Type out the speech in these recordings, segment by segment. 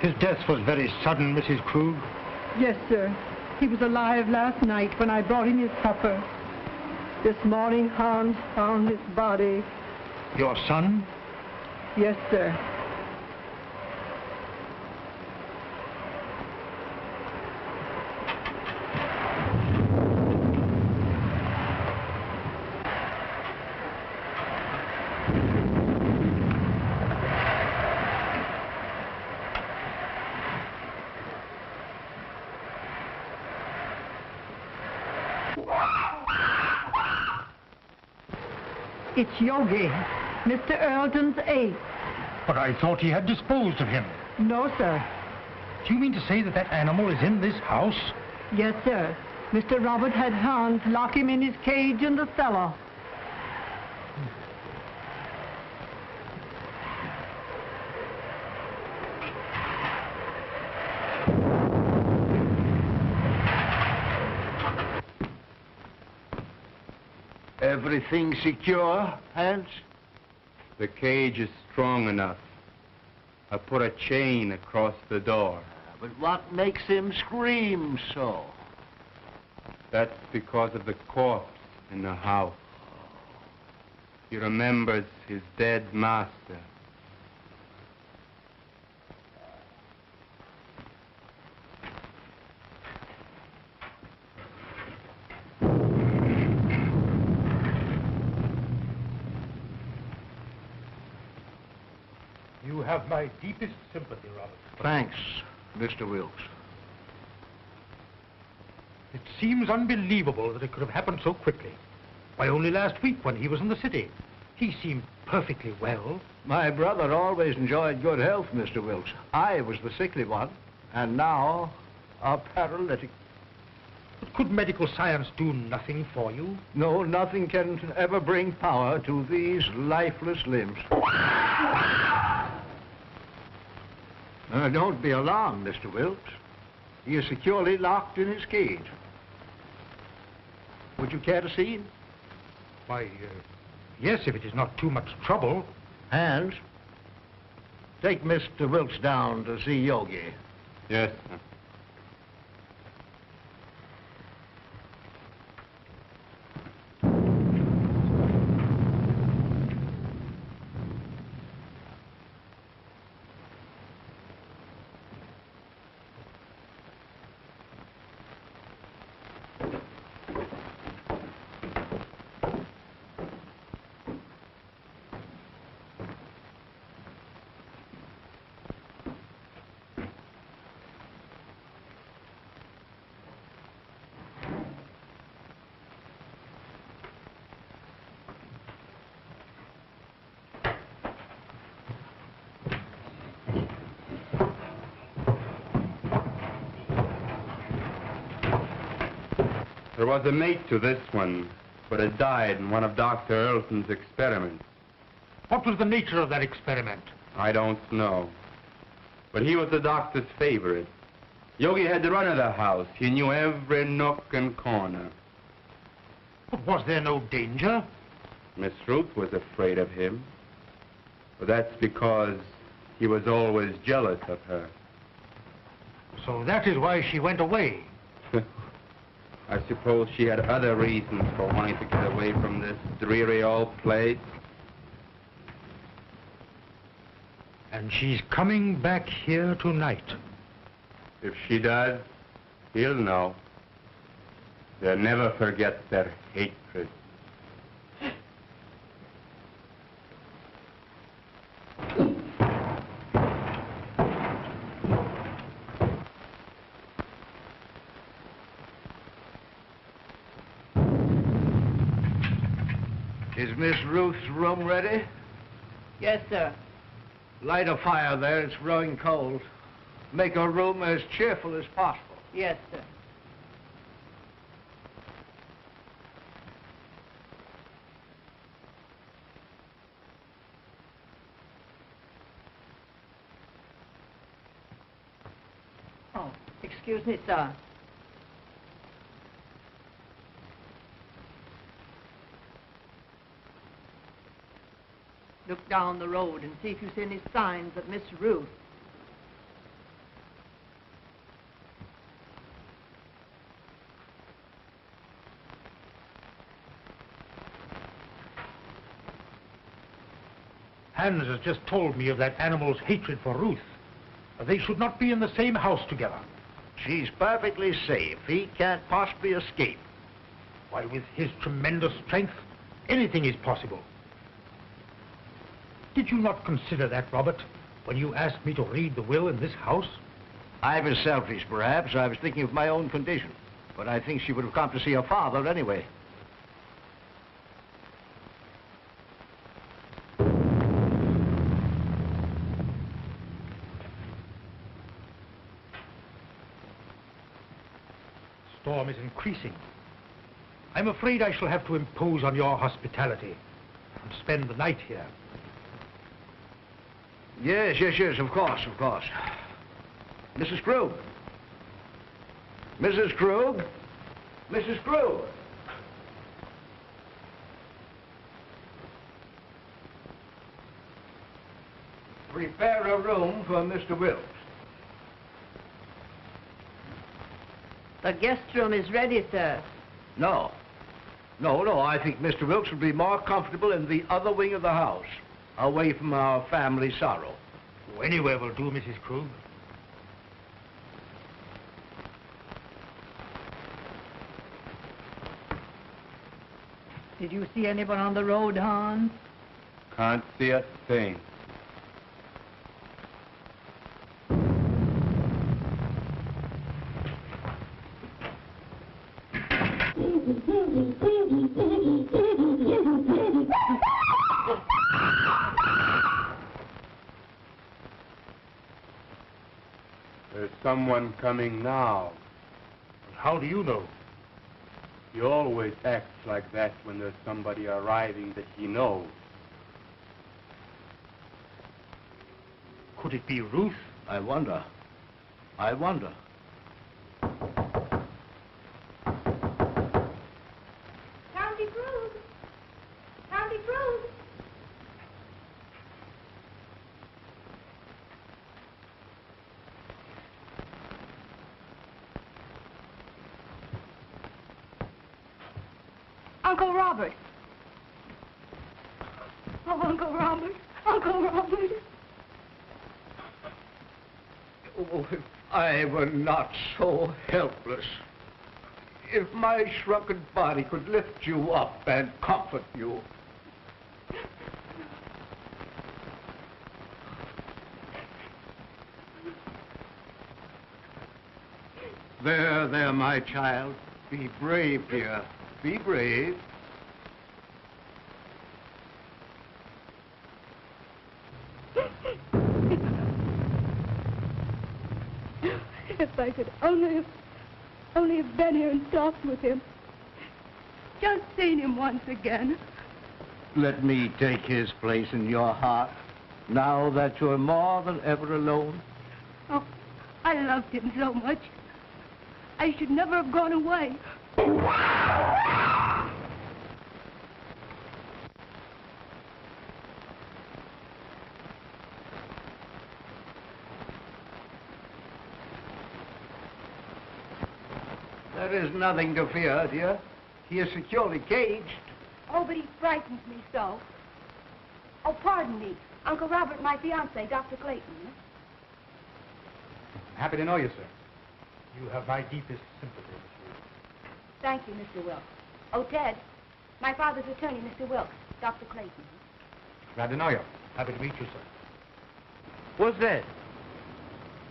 His death was very sudden, Mrs. Krug. Yes, sir. He was alive last night when I brought him his supper. This morning, Hans found his body. Your son? Yes, sir. It's Yogi, Mr. Earlton's ace. But I thought he had disposed of him. No, sir. Do you mean to say that that animal is in this house? Yes, sir. Mr. Robert had Hans lock him in his cage in the cellar. Everything secure, Hans? The cage is strong enough. I put a chain across the door. But what makes him scream so? That's because of the corpse in the house. He remembers his dead master. You have my deepest sympathy, Robert. Thanks, Mr. Wilkes. It seems unbelievable that it could have happened so quickly. Why, only last week when he was in the city. He seemed perfectly well. My brother always enjoyed good health, Mr. Wilkes. I was the sickly one, and now a paralytic. But could medical science do nothing for you? No, nothing can ever bring power to these lifeless limbs. Don't be alarmed, Mr. Wilkes. He is securely locked in his cage. Would you care to see him? Why, yes, if it is not too much trouble. Hans, take Mr. Wilkes down to see Yogi. Yes, sir. There was a mate to this one, but it died in one of Dr. Earlton's experiments. What was the nature of that experiment? I don't know. But he was the doctor's favorite. Yogi had the run of the house. He knew every nook and corner. But was there no danger? Miss Ruth was afraid of him. But that's because he was always jealous of her. So that is why she went away. I suppose she had other reasons for wanting to get away from this dreary old place. And she's coming back here tonight. If she does, he'll know. They'll never forget their hatred. Is Miss Ruth's room ready? Yes, sir. Light a fire there. It's growing cold. Make her room as cheerful as possible. Yes, sir. Oh, excuse me, sir. Look down the road and see if you see any signs of Miss Ruth. Hans has just told me of that animal's hatred for Ruth. They should not be in the same house together. She's perfectly safe. He can't possibly escape. Why, with his tremendous strength, anything is possible. Did you not consider that, Robert, when you asked me to read the will in this house? I was selfish, perhaps. I was thinking of my own condition. But I think she would have come to see her father anyway. Storm is increasing. I'm afraid I shall have to impose on your hospitality and spend the night here. Yes, of course. Mrs. Krug. Mrs. Krug? Mrs. Krug! Prepare a room for Mr. Wilkes. The guest room is ready, sir. No. I think Mr. Wilkes would be more comfortable in the other wing of the house, away from our family sorrow. Oh, anywhere will do, Mrs. Krug. Did you see anyone on the road, Hans? Can't see a thing. There's someone coming now. How do you know? He always acts like that when there's somebody arriving that he knows. Could it be Ruth? I wonder. County Krug! County Krug! Uncle Robert! Oh, Uncle Robert! Uncle Robert! Oh, if I were not so helpless. If my shrunken body could lift you up and comfort you. There, my child. Be brave, dear. Be brave. If I could only have been here and talked with him. Just seen him once again. Let me take his place in your heart, now that you're more than ever alone. Oh, I loved him so much. I should never have gone away. There is nothing to fear, dear. He is securely caged. Oh, but he frightens me so. Oh, pardon me. Uncle Robert, my fiancé, Dr. Clayton. Happy to know you, sir. You have my deepest sympathy, Miss Ruth. Thank you, Mr. Wilkes. Oh, Ted, my father's attorney, Mr. Wilkes, Dr. Clayton. Glad to know you. Happy to meet you, sir. What's that?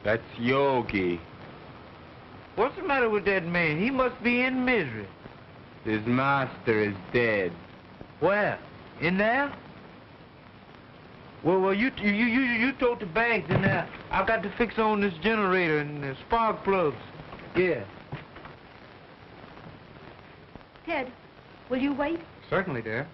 That's Yogi. What's the matter with that man? He must be in misery. His master is dead. Where? In there? Well, you told the banks in there. I've got to fix on this generator and the spark plugs. Yeah. Ted, will you wait? Certainly, dear.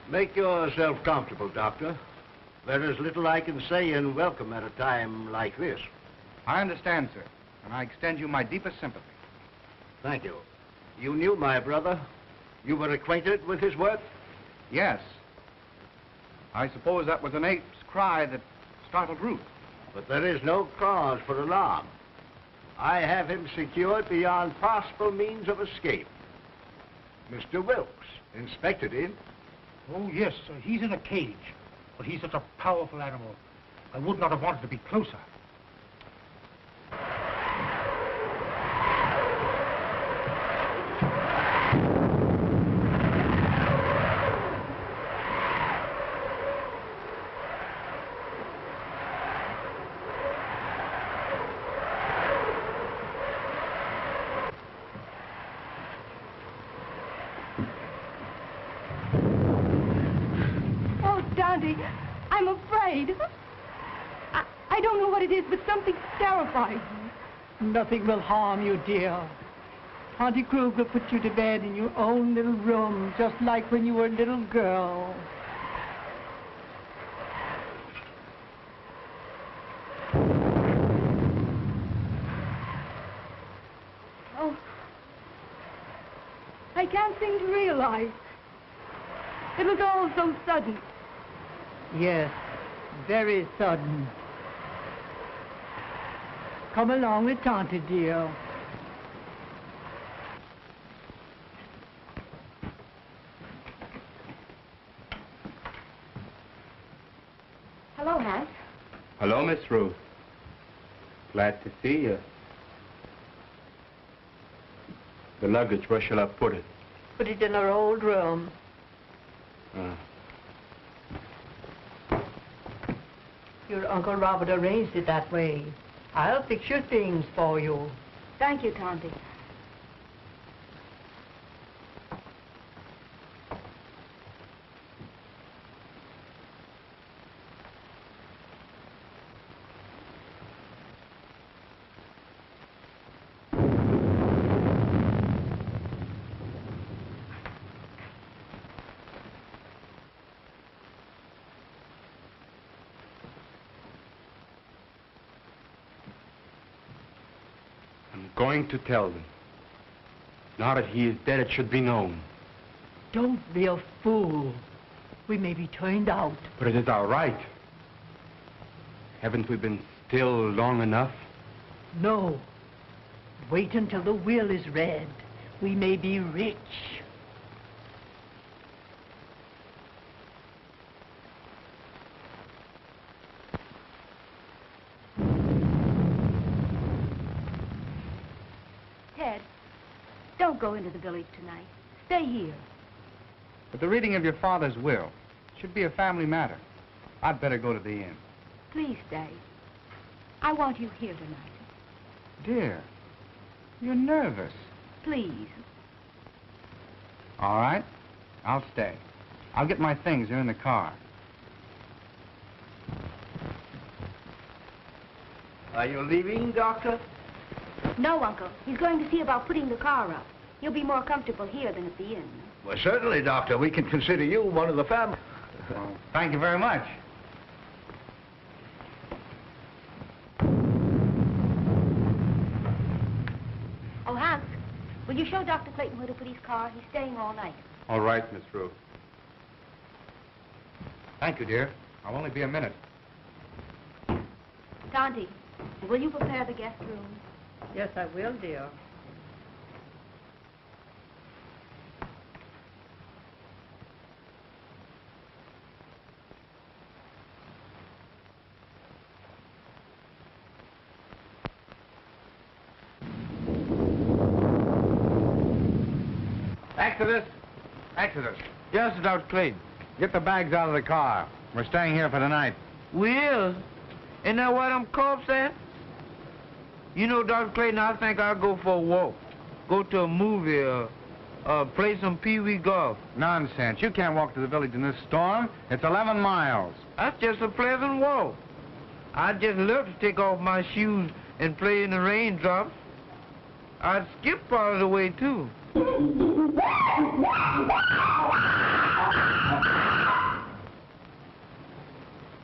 Make yourself comfortable, Doctor. There is little I can say in welcome at a time like this. I understand, sir, and I extend you my deepest sympathy. Thank you. You knew my brother. You were acquainted with his work? Yes. I suppose that was an ape's cry that startled Ruth. But there is no cause for alarm. I have him secured beyond possible means of escape. Mr. Wilkes inspected him. Oh, yes, sir. He's in a cage. But he's such a powerful animal. I would not have wanted to be closer. I'm afraid. I don't know what it is, but something terrifies me. Nothing will harm you, dear. Auntie Kruger put you to bed in your own little room, just like when you were a little girl. Oh, I can't seem to realize. It was all so sudden. Yes, very sudden. Come along with Tante, dear. Hello, Hank. Hello, Miss Ruth. Glad to see you. The luggage, where shall I put it? Put it in our old room. Your Uncle Robert arranged it that way. I'll fix your things for you. Thank you, Tante. Going to tell them. Now that he is dead, it should be known. Don't be a fool. We may be turned out. But it is our right. Haven't we been still long enough? No. Wait until the will is read. We may be rich. Don't go into the village tonight. Stay here. But the reading of your father's will should be a family matter. I'd better go to the inn. Please stay. I want you here tonight. Dear, you're nervous. Please. All right, I'll stay. I'll get my things. They're in the car. Are you leaving, Doctor? No, Uncle. He's going to see about putting the car up. You'll be more comfortable here than at the inn. Well, certainly, Doctor. We can consider you one of the family. Well, thank you very much. Oh, Hans, will you show Dr. Clayton where to put his car? He's staying all night. All right, Miss Ruth. Thank you, dear. I'll only be a minute. Tante, will you prepare the guest room? Yes, I will, dear. Exodus! Exodus! Yes, Dr. Clayton. Get the bags out of the car. We're staying here for the night. We is. Isn't that what them cops said? You know, Dr. Clayton, I think I'll go for a walk. Go to a movie or play some pee-wee golf. Nonsense. You can't walk to the village in this storm. It's 11 miles. That's just a pleasant walk. I'd just love to take off my shoes and play in the raindrops. I'd skip part of the way, too.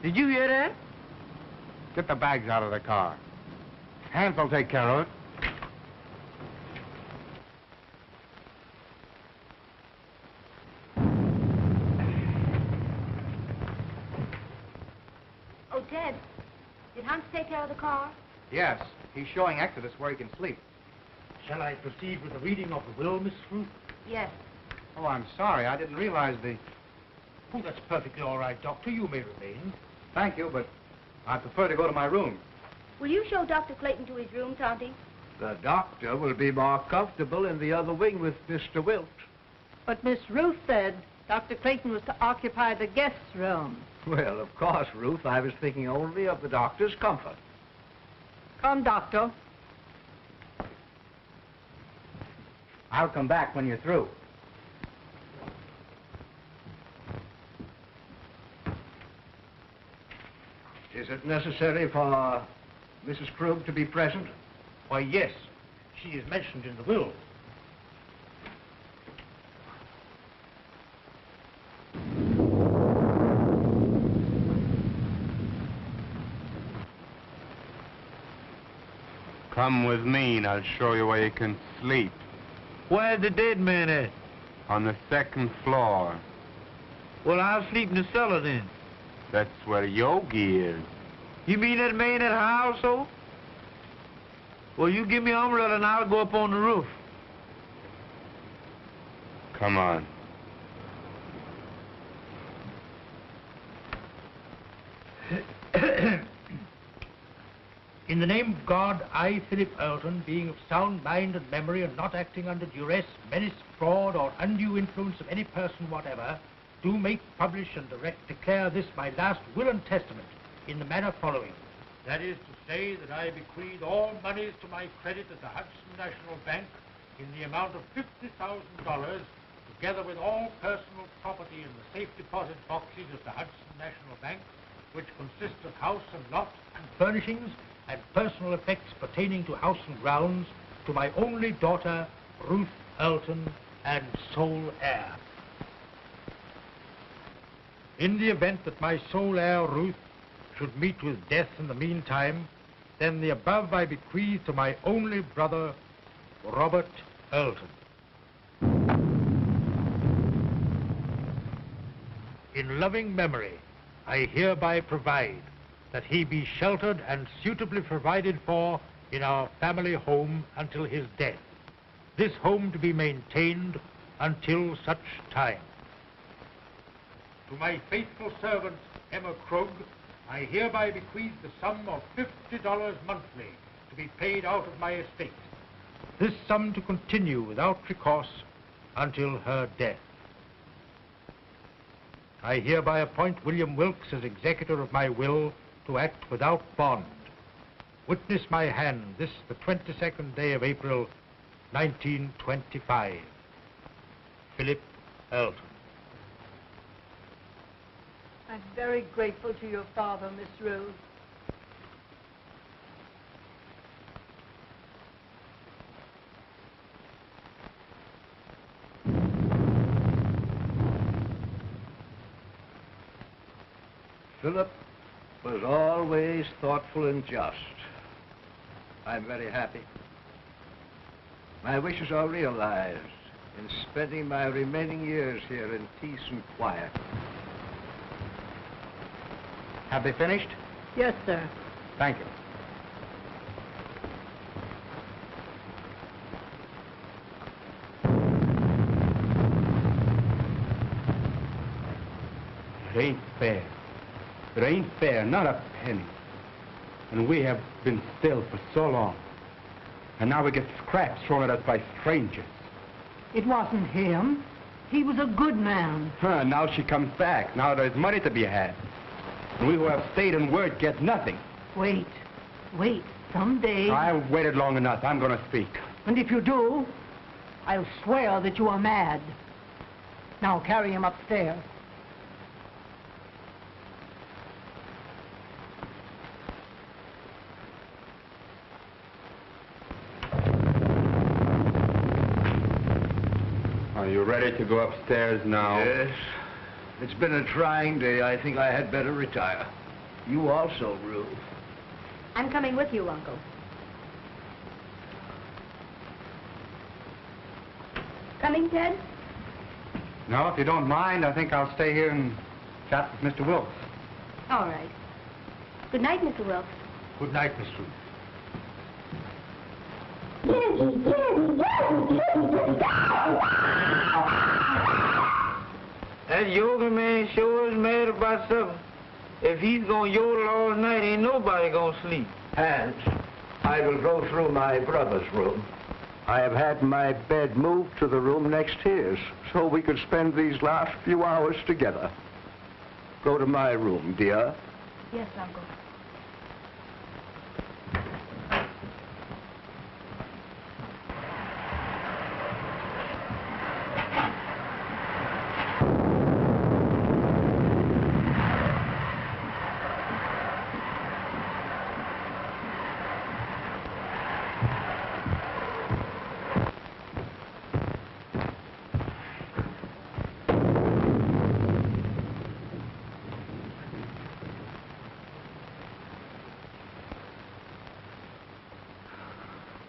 Did you hear that? Get the bags out of the car. Hans will take care of it. Ted, did Hans take care of the car? Yes, he's showing Exodus where he can sleep. Shall I proceed with the reading of the will, Miss Ruth? Yes. Oh, I'm sorry. I didn't realize the... Oh, that's perfectly all right, Doctor. You may remain. Thank you, but I prefer to go to my room. Will you show Dr. Clayton to his room, Tonty? The doctor will be more comfortable in the other wing with Mr. Wilt. But Miss Ruth said Dr. Clayton was to occupy the guest's room. Well, of course, Ruth, I was thinking only of the doctor's comfort. Come, Doctor. I'll come back when you're through. Is it necessary for Mrs. Krug to be present? Why, yes. She is mentioned in the will. Come with me and I'll show you where you can sleep. Where's the dead man at? On the second floor. Well, I'll sleep in the cellar then. That's where Yogi is. You mean that man at her household? Well, you give me an umbrella and I'll go up on the roof. Come on. In the name of God, I, Philip Elton, being of sound mind and memory and not acting under duress, menace, fraud, or undue influence of any person whatever, do make, publish, and declare this my last will and testament in the manner following. That is to say that I bequeath all monies to my credit at the Hudson National Bank in the amount of $50,000, together with all personal property in the safe deposit boxes at the Hudson National Bank, which consist of house and lot and furnishings and personal effects pertaining to house and grounds, to my only daughter, Ruth Elton, and sole heir. In the event that my sole heir, Ruth, should meet with death in the meantime, then the above I bequeath to my only brother, Robert Elton. In loving memory, I hereby provide that he be sheltered and suitably provided for in our family home until his death, this home to be maintained until such time. To my faithful servant, Emma Krug, I hereby bequeath the sum of $50 monthly to be paid out of my estate, this sum to continue without recourse until her death. I hereby appoint William Wilkes as executor of my will to act without bond. Witness my hand this, the 22nd day of April, 1925. Philip Elton. I'm very grateful to your father, Miss Rose. Philip was always thoughtful and just. I'm very happy. My wishes are realized in spending my remaining years here in peace and quiet. Have they finished? Yes, sir. Thank you. It ain't fair. It ain't fair, not a penny. And we have been still for so long. And now we get scraps thrown at us by strangers. It wasn't him. He was a good man. Now she comes back. Now there's money to be had. And we who have stayed in word get nothing. Wait. Someday... I've waited long enough. I'm going to speak. And if you do, I'll swear that you are mad. Now carry him upstairs. Are you ready to go upstairs now? Yes. It's been a trying day. I think I had better retire. You also, Ruth. I'm coming with you, Uncle. Coming, Ted? No, if you don't mind, I think I'll stay here and chat with Mr. Wilkes. All right. Good night, Mr. Wilkes. Good night, Miss Ruth. That yoga man sure is mad about something. If he's gonna yodel all night, ain't nobody gonna sleep. Hans, I will go through my brother's room. I have had my bed moved to the room next to his, so we could spend these last few hours together. Go to my room, dear. Yes, Uncle.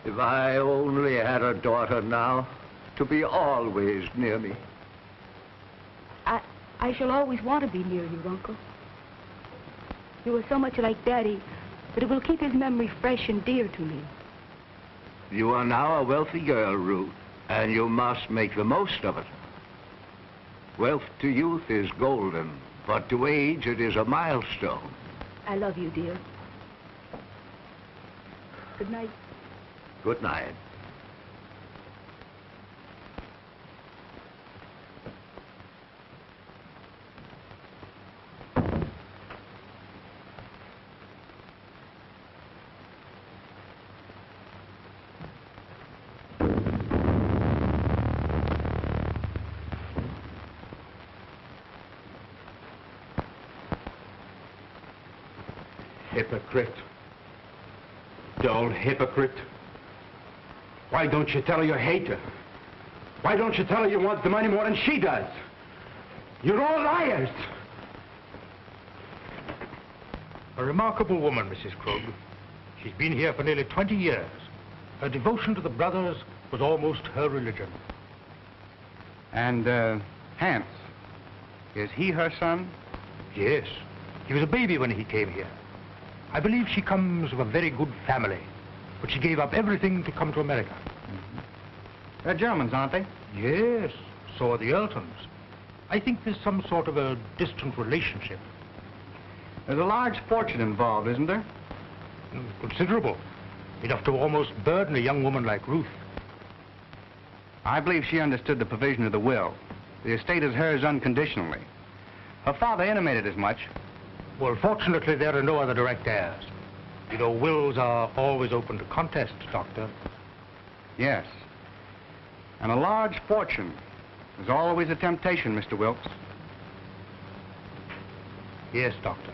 If I only had a daughter now, to be always near me. I shall always want to be near you, Uncle. You are so much like Daddy that it will keep his memory fresh and dear to me. You are now a wealthy girl, Ruth, and you must make the most of it. Wealth to youth is golden, but to age it is a milestone. I love you, dear. Good night. Good night. Hypocrite. Dull hypocrite. Why don't you tell her you hate her? Why don't you tell her you want the money more than she does? You're all liars. A remarkable woman, Mrs. Krug. She's been here for nearly 20 years. Her devotion to the brothers was almost her religion. And, Hans, is he her son? Yes. He was a baby when he came here. I believe she comes of a very good family, but she gave up everything to come to America. They're Germans, aren't they? Yes, so are the Eltons. I think there's some sort of a distant relationship. There's a large fortune involved, isn't there? Considerable. Enough to almost burden a young woman like Ruth. I believe she understood the provision of the will. The estate is hers unconditionally. Her father intimated as much. Well, fortunately, there are no other direct heirs. You know, wills are always open to contest, Doctor. Yes. And a large fortune is always a temptation, Mr. Wilkes. Yes, Doctor.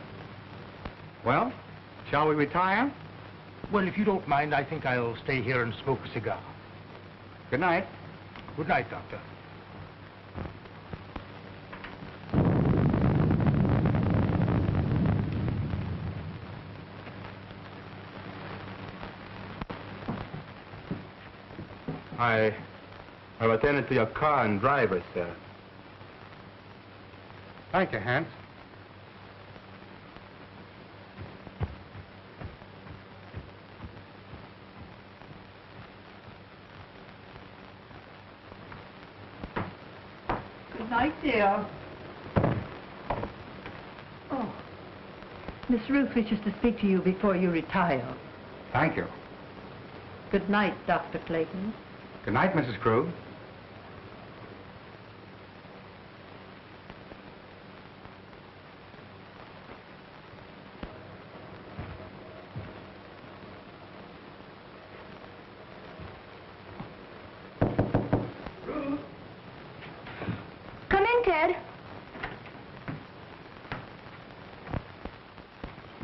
Well, shall we retire? Well, if you don't mind, I think I'll stay here and smoke a cigar. Good night. Good night, Doctor. I've attended to your car and driver, sir. Thank you, Hans. Good night, dear. Oh, Miss Ruth wishes to speak to you before you retire. Thank you. Good night, Dr. Clayton. Good night, Mrs. Krug. Come in, Ted.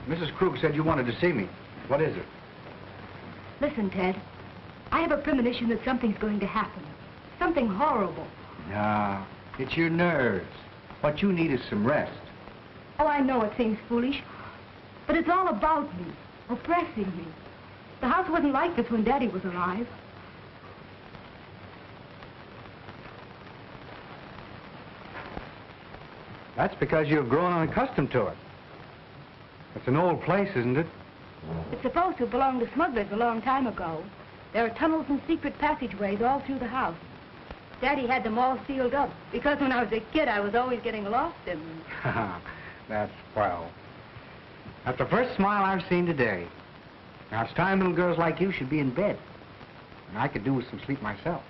Mrs. Krug said you wanted to see me. What is it? Listen, Ted. I have a premonition that something's going to happen. Something horrible. No, it's your nerves. What you need is some rest. Oh, I know it seems foolish, but it's all about me, oppressing me. The house wasn't like this when Daddy was alive. That's because you've grown unaccustomed to it. It's an old place, isn't it? It's supposed to belong to smugglers a long time ago. There are tunnels and secret passageways all through the house. Daddy had them all sealed up because when I was a kid, I was always getting lost in them. That's swell. That's the first smile I've seen today. Now, it's time little girls like you should be in bed. And I could do with some sleep myself.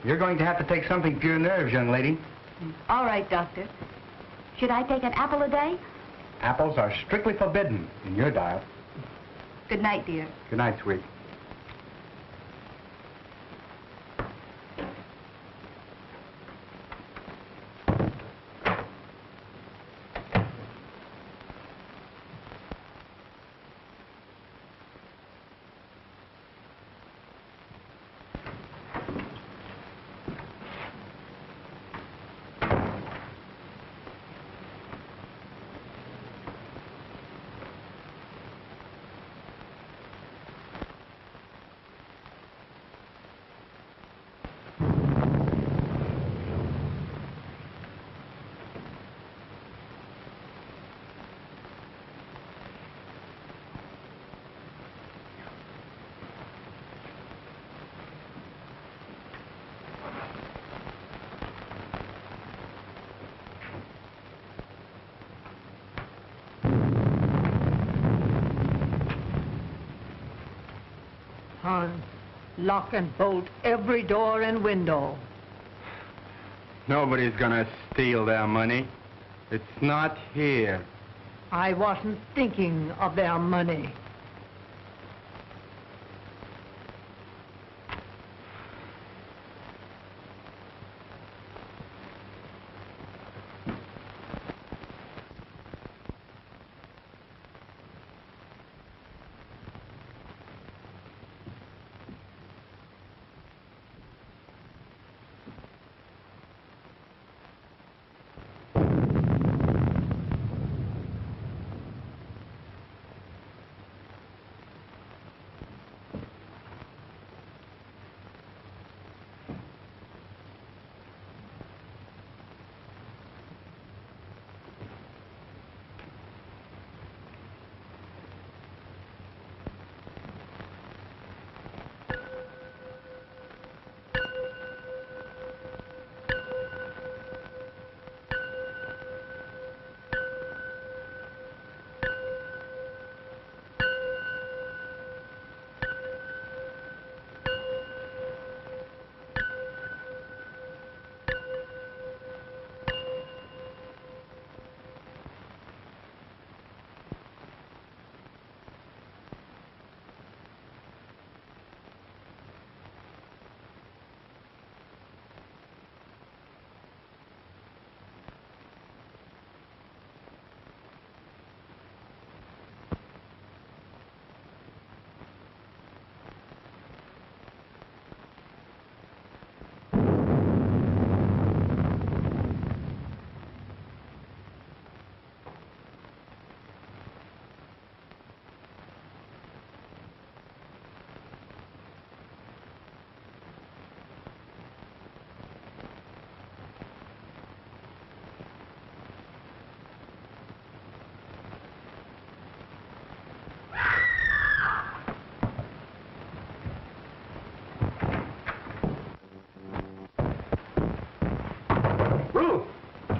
You're going to have to take something for your nerves, young lady. All right, Doctor. Should I take an apple a day? Apples are strictly forbidden in your diet. Good night, dear. Good night, sweet. Hans, lock and bolt every door and window. Nobody's gonna steal their money. It's not here. I wasn't thinking of their money.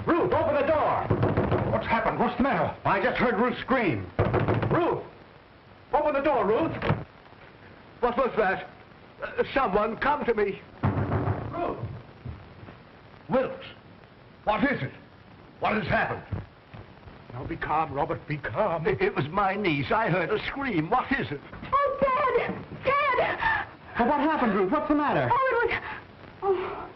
Ruth, open the door! What's happened? What's the matter? I just heard Ruth scream. Ruth! Open the door, Ruth! What was that? Someone come to me. Ruth! Wilkes! What is it? What has happened? Now, be calm, Robert, be calm. It was my niece. I heard her scream. What is it? Oh, Dad! Dad! Well, what happened, Ruth? What's the matter? Oh, it was... Oh.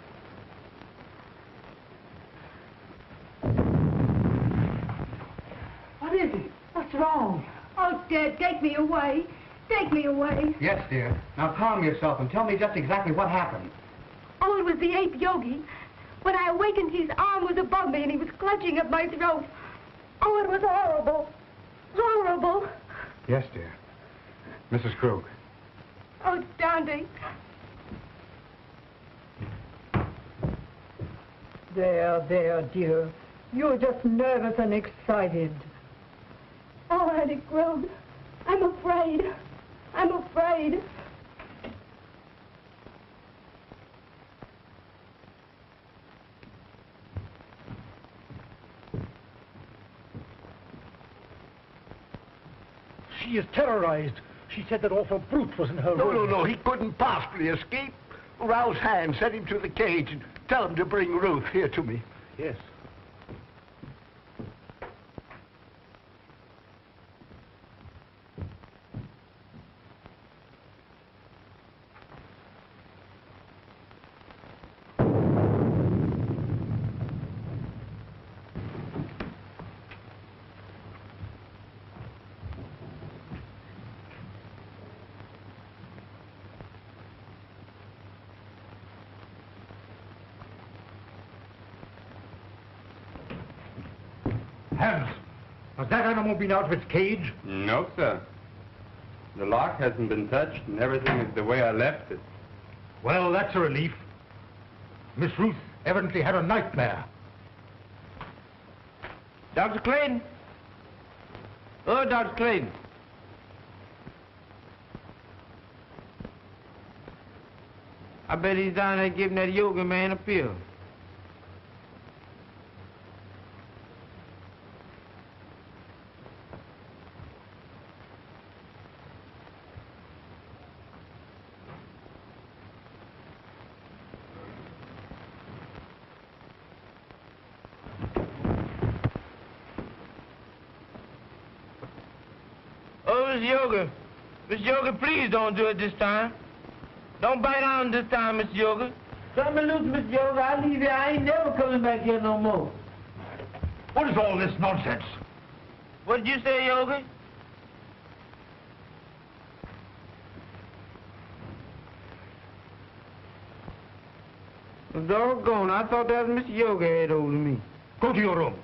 What is it? What's wrong? Oh, Dad, take me away. Take me away. Yes, dear. Now calm yourself and tell me just exactly what happened. Oh, it was the ape Yogi. When I awakened, his arm was above me and he was clutching at my throat. Oh, it was horrible. Horrible. Yes, dear. Mrs. Krug. Oh, Dante. There, dear. You're just nervous and excited. Oh, Auntie Krug, I'm afraid. I'm afraid. She is terrorized. She said that awful brute was in her room. No, he couldn't possibly escape. Rouse Hand, send him to the cage and tell him to bring Ruth here to me. Yes. Hans, has that animal been out of its cage? No, sir. The lock hasn't been touched, and everything is the way I left it. Well, that's a relief. Miss Ruth evidently had a nightmare. Dr. Clayton? Oh, Dr. Clayton. I bet he's down there giving that yoga man a pill. Oh, Miss Yoga. Miss Yoga, please don't do it this time. Don't bite on this time, Miss Yoga. Cut me loose, Miss Yoga. I'll leave you. I ain't never coming back here no more. What is all this nonsense? What did you say, Yoga? Doggone, I thought that was Mr. Yoga had over me. Go to your room.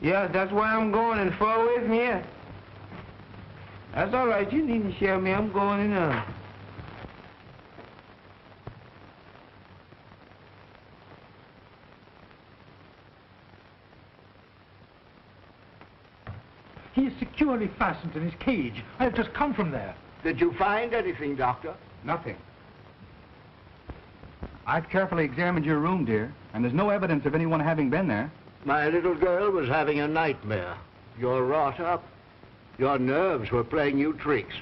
Yeah, that's where I'm going, and far away from here. That's all right. You needn't share me. I'm going in now. He is securely fastened in his cage. I have just come from there. Did you find anything, Doctor? Nothing. I've carefully examined your room, dear, and there's no evidence of anyone having been there. My little girl was having a nightmare. You're wrought up. Your nerves were playing you tricks.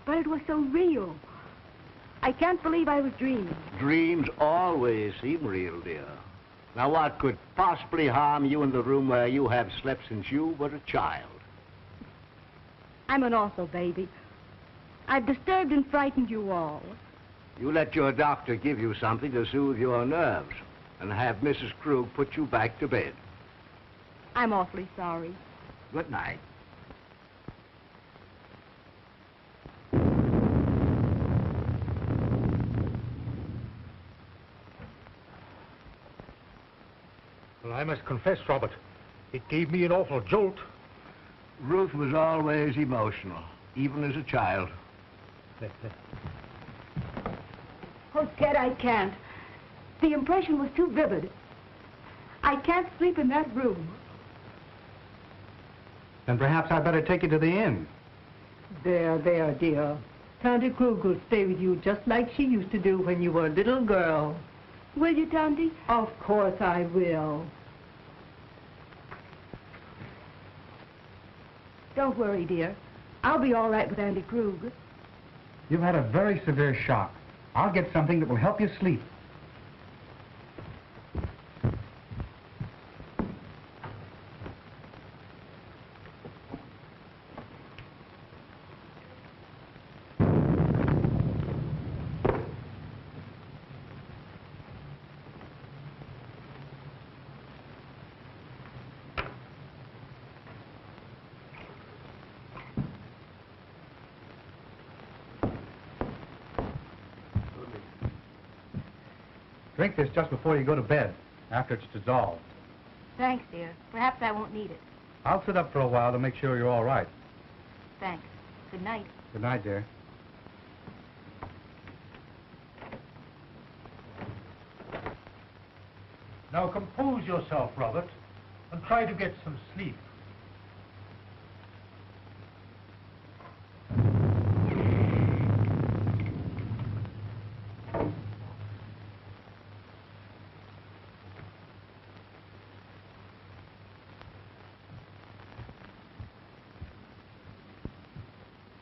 But it was so real. I can't believe I was dreaming. Dreams always seem real, dear. Now, what could possibly harm you in the room where you have slept since you were a child? I'm an awful baby. I've disturbed and frightened you all. You let your doctor give you something to soothe your nerves and have Mrs. Krug put you back to bed. I'm awfully sorry. Good night. Well, I must confess, Robert, it gave me an awful jolt. Ruth was always emotional, even as a child. Oh, Ted, I can't. The impression was too vivid. I can't sleep in that room. Then perhaps I'd better take you to the inn. There, dear. Tante Krug will stay with you just like she used to do when you were a little girl. Will you, Tante? Of course I will. Don't worry, dear. I'll be all right with Auntie Krug. You've had a very severe shock. I'll get something that will help you sleep. Drink this just before you go to bed, after it's dissolved. Thanks, dear. Perhaps I won't need it. I'll sit up for a while to make sure you're all right. Thanks. Good night. Good night, dear. Now compose yourself, Robert, and try to get some sleep.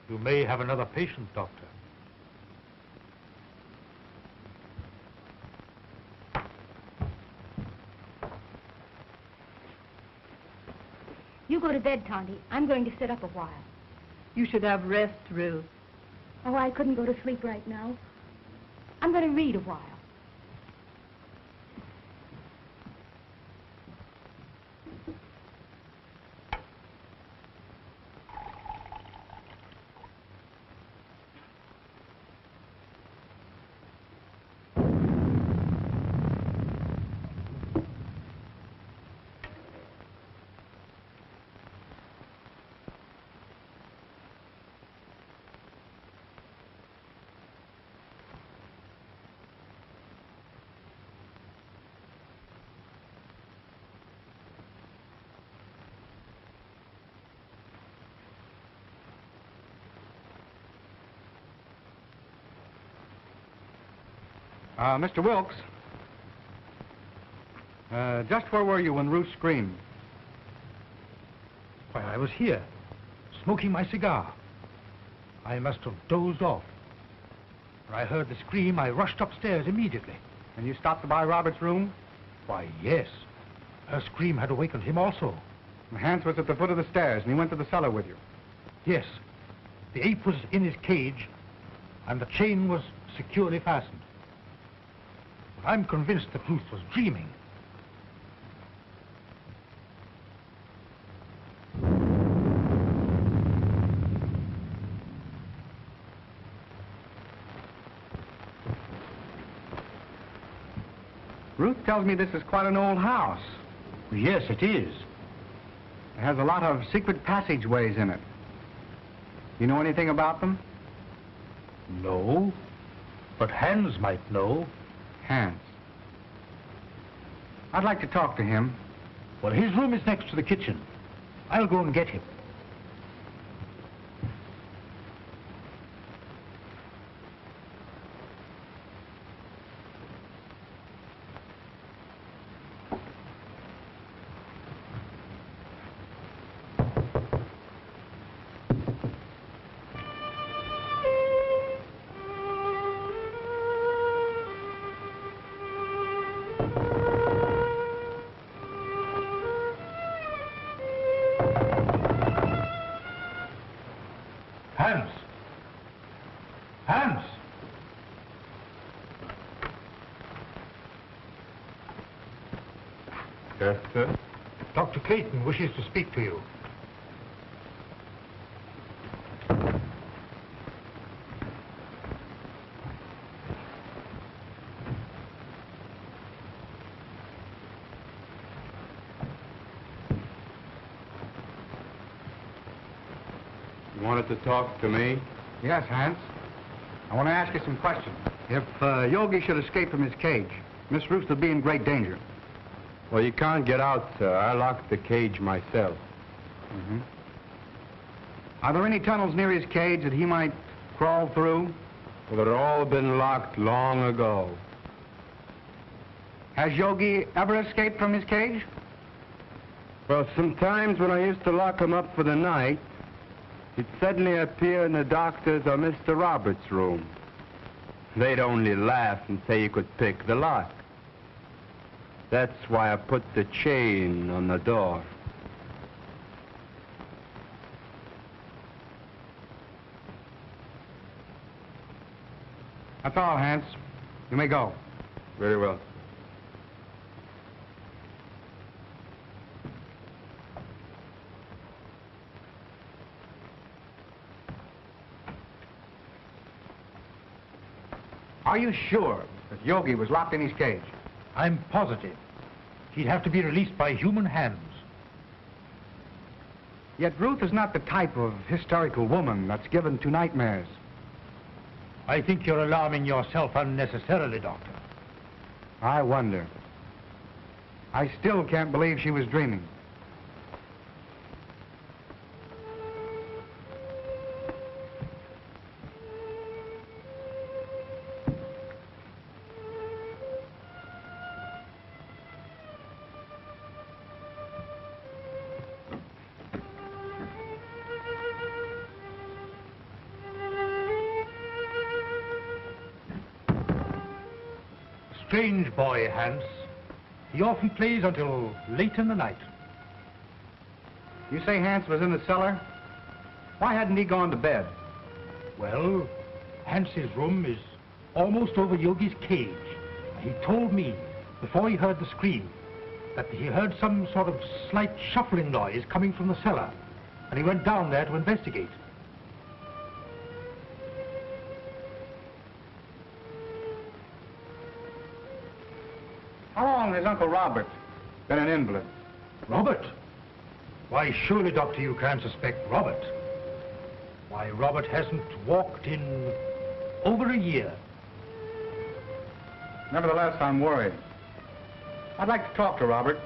You may have another patient, Doctor. You go to bed, Tonty. I'm going to sit up a while. You should have rest, Ruth. Oh, I couldn't go to sleep right now. I'm going to read a while. Mr. Wilkes, just where were you when Ruth screamed? Why, I was here, smoking my cigar. I must have dozed off. When I heard the scream, I rushed upstairs immediately. And you stopped by Robert's room? Why, yes. Her scream had awakened him also. Hans was at the foot of the stairs, and he went to the cellar with you. Yes. The ape was in his cage, and the chain was securely fastened. But I'm convinced that Ruth was dreaming. Ruth tells me this is quite an old house. Yes, it is. It has a lot of secret passageways in it. You know anything about them? No, but Hans might know. Hans. I'd like to talk to him. Well, his room is next to the kitchen. I'll go and get him. Hans! Hans! Yes, sir? Dr. Clayton wishes to speak to you. You wanted to talk to me? Yes, Hans. I want to ask you some questions. If Yogi should escape from his cage, Miss Ruth would be in great danger. Well, you can't get out, sir. I locked the cage myself. Mm-hmm. Are there any tunnels near his cage that he might crawl through? Well, they've all been locked long ago. Has Yogi ever escaped from his cage? Well, sometimes when I used to lock him up for the night, he'd suddenly appear in the doctor's or Mr. Roberts' room. They'd only laugh and say you could pick the lock. That's why I put the chain on the door. That's all, Hans. You may go. Very well. Are you sure that Yogi was locked in his cage? I'm positive. He'd have to be released by human hands. Yet Ruth is not the type of hysterical woman that's given to nightmares. I think you're alarming yourself unnecessarily, Doctor. I wonder. I still can't believe she was dreaming. Strange boy, Hans. He often plays until late in the night. You say Hans was in the cellar? Why hadn't he gone to bed? Well, Hans's room is almost over Yogi's cage. He told me, before he heard the scream, that he heard some sort of slight shuffling noise coming from the cellar, and he went down there to investigate. How long has Uncle Robert been an invalid? Robert? Why, surely, Doctor, you can't suspect Robert. Why, Robert hasn't walked in over a year. Nevertheless, I'm worried. I'd like to talk to Robert.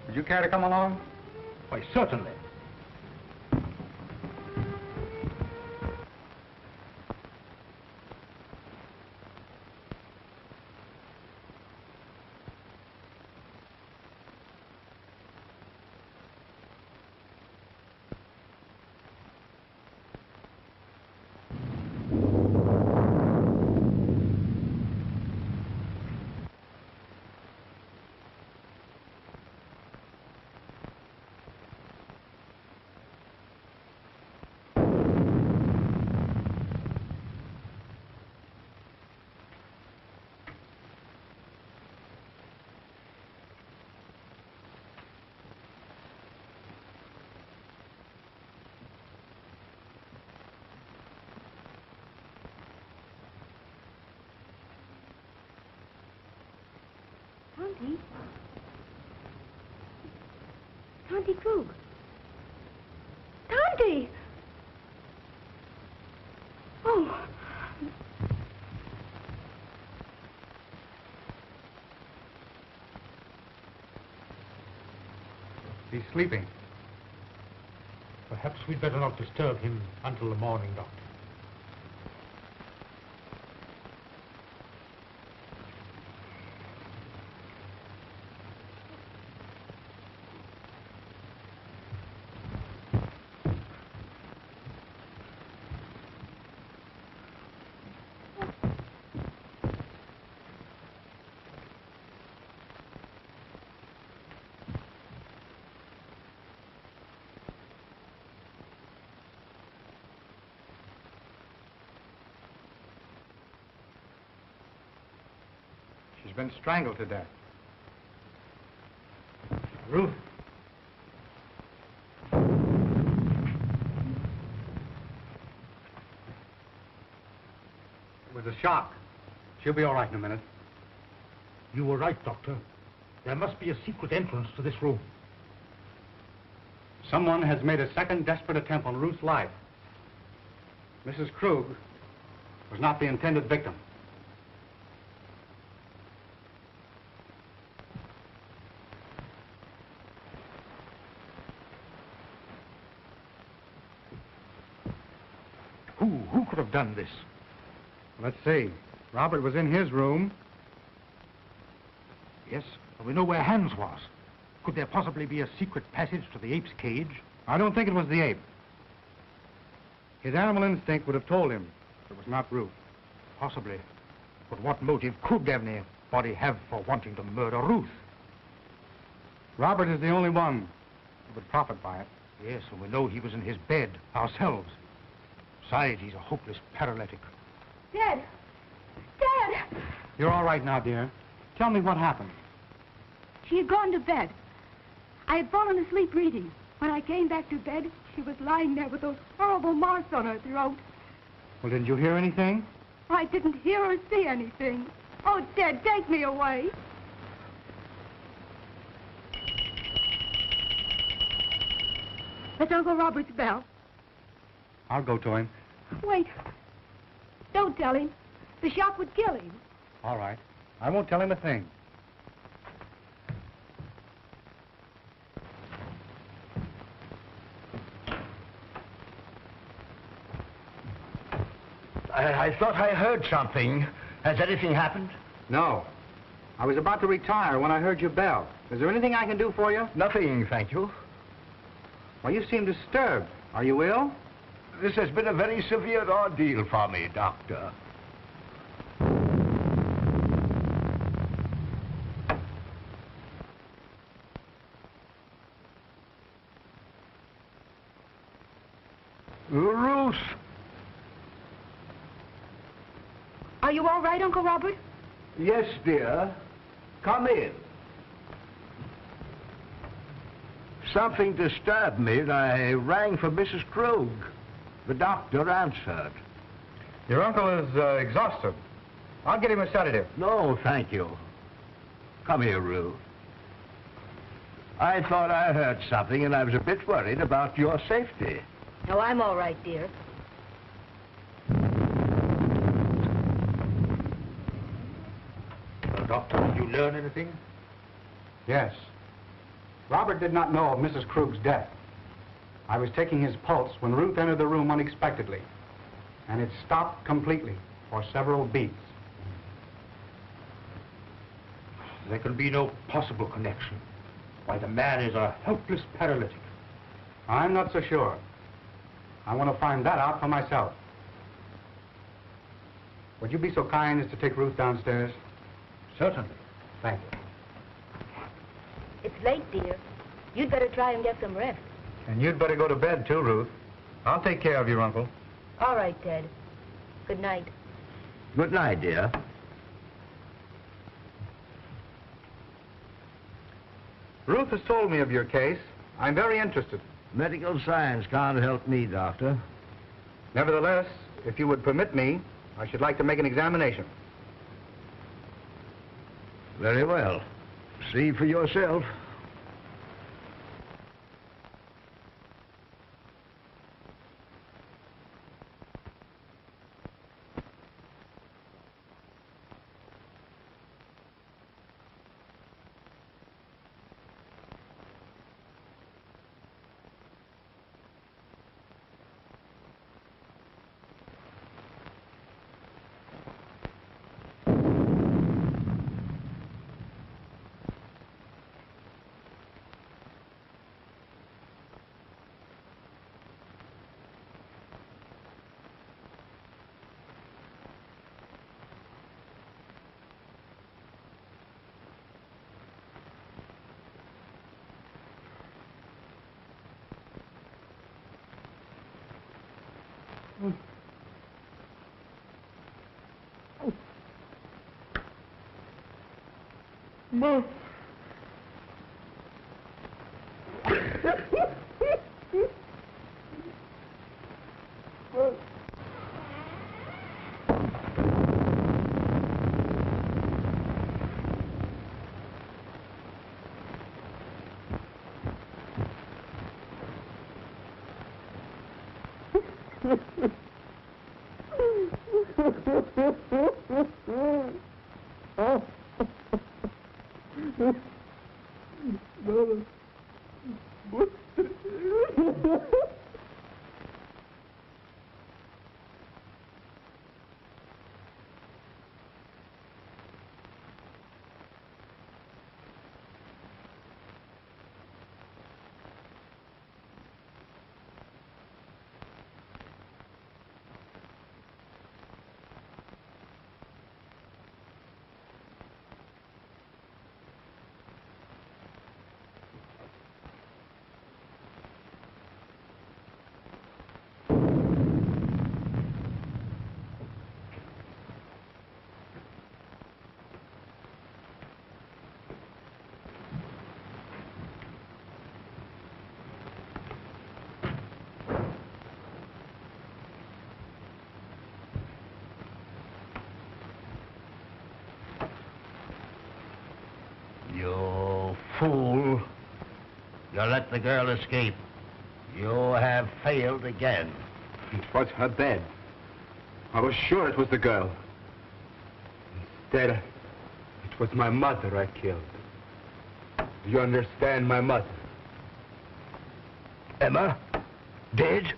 Would you care to come along? Why, certainly. Tonty Krug. Tonty! Oh. He's sleeping. Perhaps we'd better not disturb him until the morning, Doctor. She's been strangled to death. Ruth. It was a shock. She'll be all right in a minute. You were right, Doctor. There must be a secret entrance to this room. Someone has made a second desperate attempt on Ruth's life. Mrs. Krug was not the intended victim. Who could have done this? Let's see. Robert was in his room. Yes, we know where Hans was. Could there possibly be a secret passage to the ape's cage? I don't think it was the ape. His animal instinct would have told him it was not Ruth. Possibly. But what motive could anybody have for wanting to murder Ruth? Robert is the only one who would profit by it. Yes, and we know he was in his bed ourselves. Besides, he's a hopeless paralytic. Dad! Dad! You're all right now, dear. Tell me what happened. She had gone to bed. I had fallen asleep reading. When I came back to bed, she was lying there with those horrible marks on her throat. Well, didn't you hear anything? I didn't hear or see anything. Oh, Dad, take me away. That's Uncle Robert's bell. I'll go to him. Wait. Don't tell him. The shock would kill him. All right. I won't tell him a thing. I thought I heard something. Has anything happened? No. I was about to retire when I heard your bell. Is there anything I can do for you? Nothing, thank you. Well, you seem disturbed. Are you ill? This has been a very severe ordeal for me, Doctor. Ruth! Are you all right, Uncle Robert? Yes, dear. Come in. Something disturbed me, and I rang for Mrs. Krug. The doctor answered. Your uncle is exhausted. I'll get him a sedative. No, thank you. Come here, Ruth. I thought I heard something, and I was a bit worried about your safety. No, I'm all right, dear. Well, Doctor, did you learn anything? Yes. Robert did not know of Mrs. Krug's death. I was taking his pulse when Ruth entered the room unexpectedly, and it stopped completely for several beats. There can be no possible connection. Why, the man is a helpless paralytic. I'm not so sure. I want to find that out for myself. Would you be so kind as to take Ruth downstairs? Certainly. Thank you. It's late, dear. You'd better try and get some rest. And you'd better go to bed, too, Ruth. I'll take care of your uncle. All right, Ted. Good night. Good night, dear. Ruth has told me of your case. I'm very interested. Medical science can't help me, Doctor. Nevertheless, if you would permit me, I should like to make an examination. Very well. See for yourself. Mom. You fool. You let the girl escape. You have failed again. It was her bed. I was sure it was the girl. Instead, it was my mother I killed. Do you understand, my mother? Emma? Dead?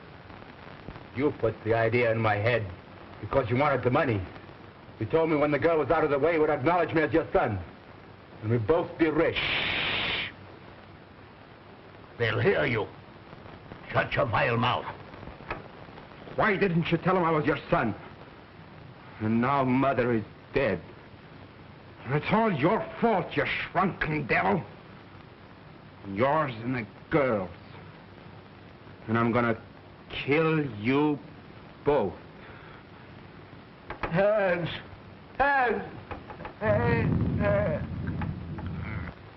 You put the idea in my head. Because you wanted the money. You told me when the girl was out of the way, you would acknowledge me as your son. And we'd both be rich. They'll hear you. Shut your vile mouth. Why didn't you tell him I was your son? And now Mother is dead. And it's all your fault, you shrunken devil. Yours and the girl's. And I'm gonna kill you both. Hands! Hands!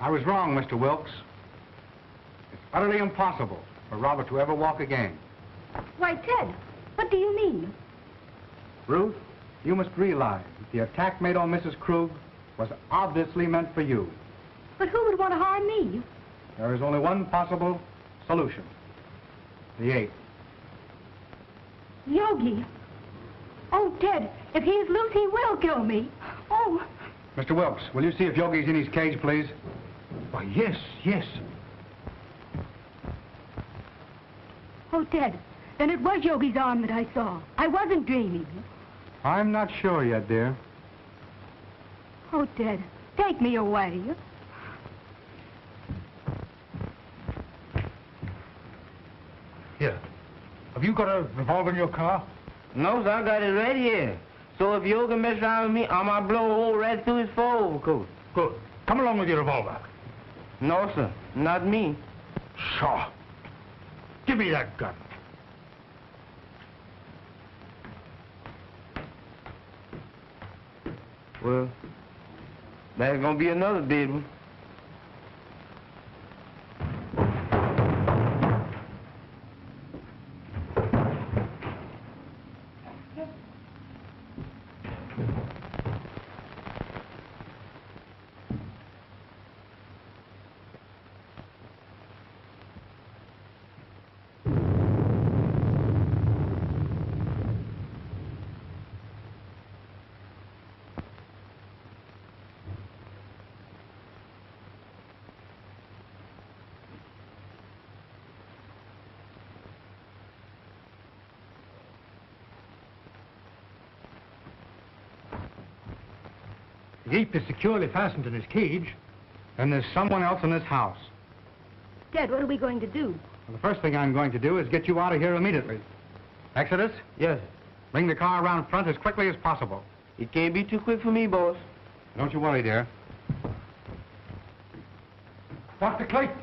I was wrong, Mr. Wilkes. It's utterly impossible for Robert to ever walk again. Why, Ted, what do you mean? Ruth, you must realize that the attack made on Mrs. Krug was obviously meant for you. But who would want to harm me? There is only one possible solution. The ape. Yogi. Oh, Ted, if he is loose, he will kill me. Oh. Mr. Wilkes, will you see if Yogi's in his cage, please? Why, yes, yes. Oh, Ted, then it was Yogi's arm that I saw. I wasn't dreaming. I'm not sure yet, dear. Oh, Ted, take me away. Here. Have you got a revolver in your car? No, sir, I got it right here. So if you can mess around with me, I might blow a hole right through his fur overcoat. Good. Come along with your revolver. No, sir, not me. Sure. Give me that gun. Well, there's gonna be another big one. The ape is securely fastened in his cage. Then there's someone else in this house. Ted, what are we going to do? Well, the first thing I'm going to do is get you out of here immediately. Exodus, Yes, bring the car around front as quickly as possible. it can't be too quick for me, boss. Don't you worry, dear. Dr. Clayton!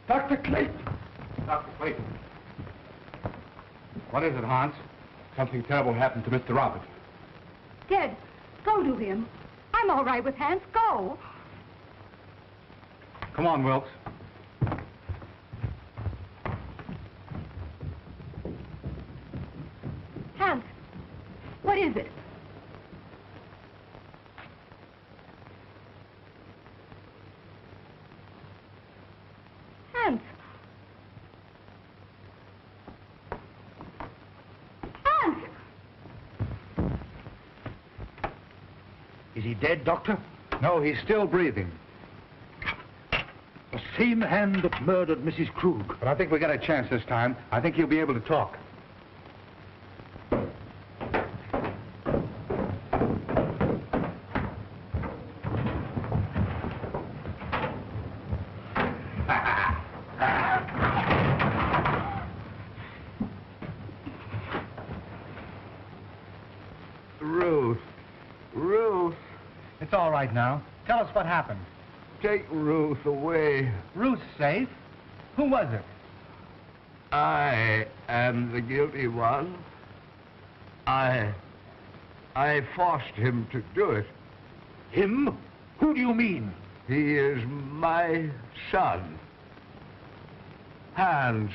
Dr. Clayton! Dr. Clayton. What is it, Hans? Something terrible happened to Mr. Robert. Ted, go to him. I'm all right with Hans. Go. Come on, Wilkes. Hans, what is it? Hans. Hans! Is he dead, Doctor? No, he's still breathing. The same hand that murdered Mrs. Krug. But I think we got a chance this time. I think he'll be able to talk. Ruth, It's all right now. Tell us what happened. take Ruth away. Ruth's safe. Who was it? I am the guilty one. I forced him to do it. Him? Who do you mean? He is my son. Hans.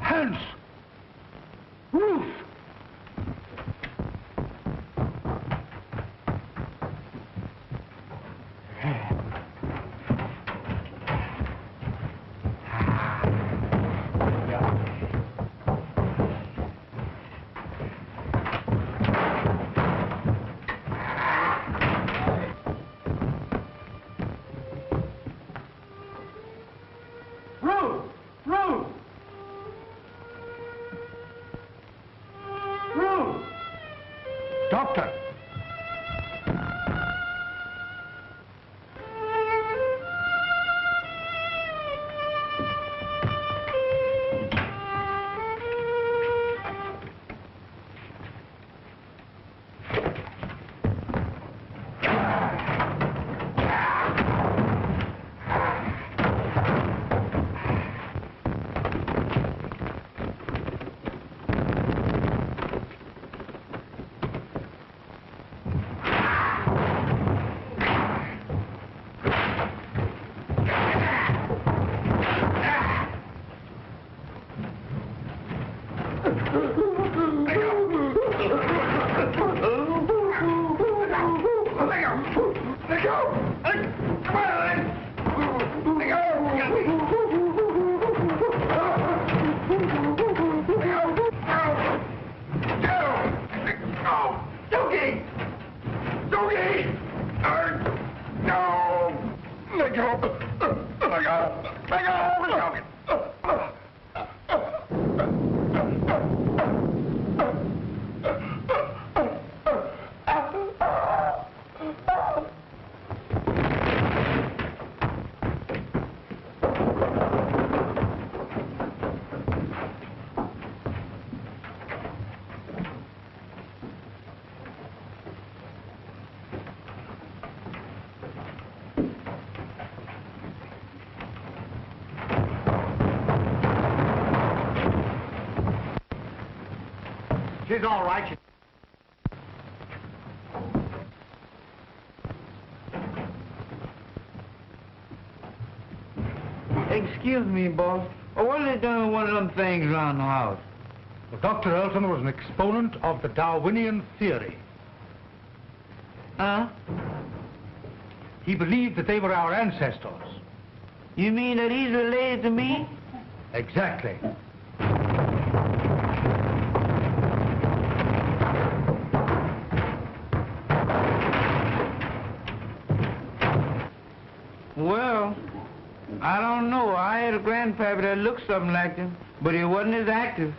Hans! Ruth! She's all right. Excuse me, boss. What are they doing with one of them things around the house? Well, Dr. Elton was an exponent of the Darwinian theory. Huh? He believed that they were our ancestors. You mean that he's related to me? Exactly. Well, I don't know. I had a grandpappy that looked something like him, but he wasn't as active.